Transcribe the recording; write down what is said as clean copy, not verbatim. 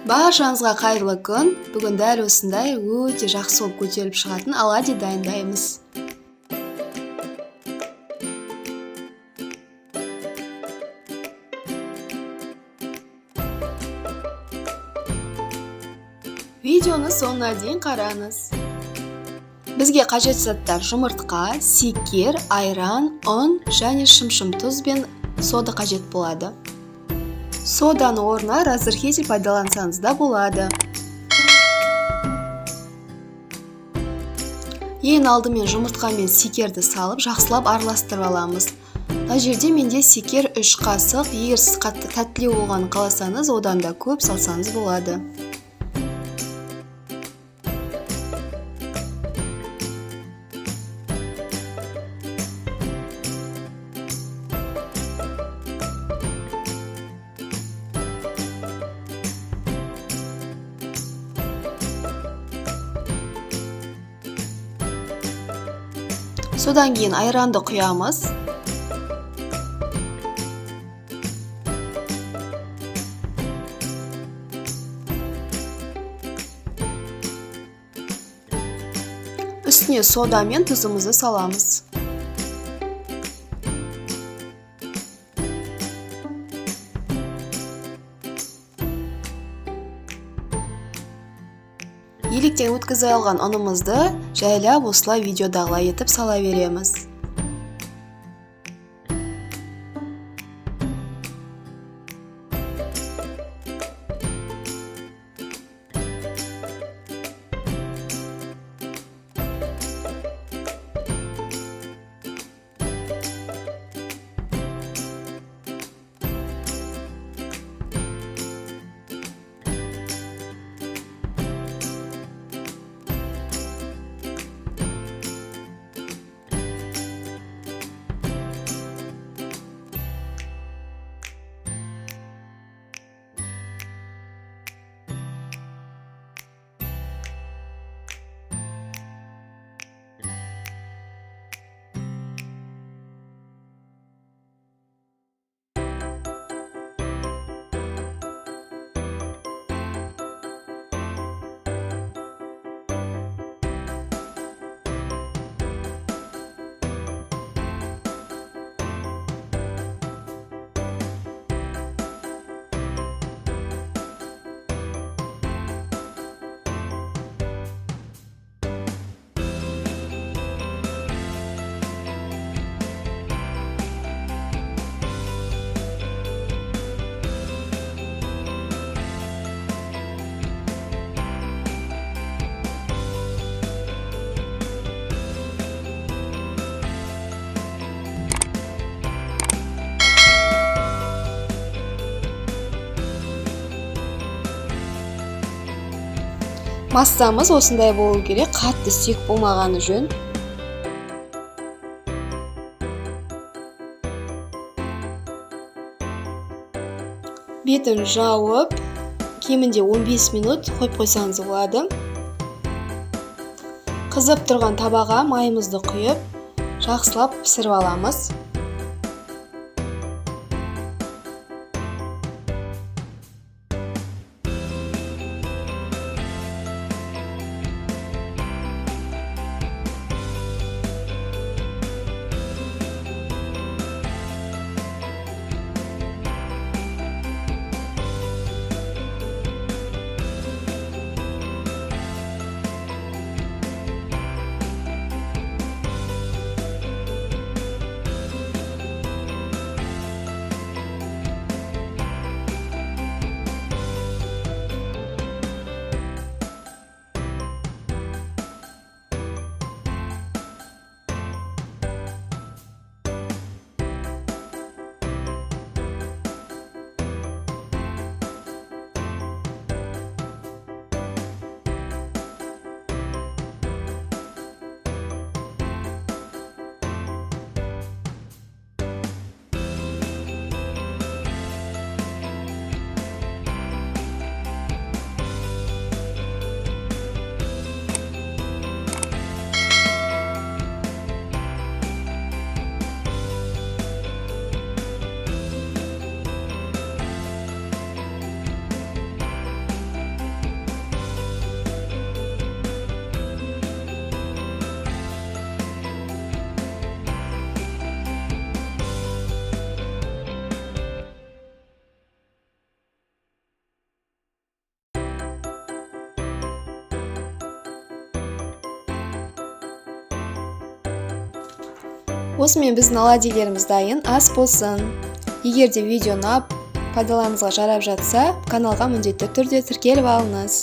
Баршаңызға қайырлы күн. Бүгін дәл осындай өте жақсы болып көтеріліп шығатын оладьи дайындаймыз. Видеоны соңына дейін қараңыз. Бізге қажетті заттар жұмыртқа, секер, айран, ұн және шым-шым тұз бен сода қажет болады. Соданы орнына разырхитель пайдалансаңыз да болады. Ең алдымен жұмыртқа мен секерді салып, жақсылап араластырып аламыз. Мына жерде менде секер 3 қасық, егер сіз қатты тәттілеу болғанын қаласаңыз, одан да көп салсаңыз болады. Содан кейін айранды құямыз. Үстіне сода мен тұзымызды саламыз. Еліктен өткізе алған ұнымызды жайлап осылай видеодағылай етіп сала береміз. Массамыз осындай болу керек, қатты сұйық болмағаны жөн. Бетін жауып, кемінде 15 минут қойып қойсаңыз болады. Қызып тұрған табаға майымызды құйып, жақсылап пісіріп аламыз. Осымен біздің оладьилеріміз дайын, ас болсын. Егер де видео ұнап, пайдаланыңызға жарап жатса, каналға міндетті түрде тіркеліп алыңыз.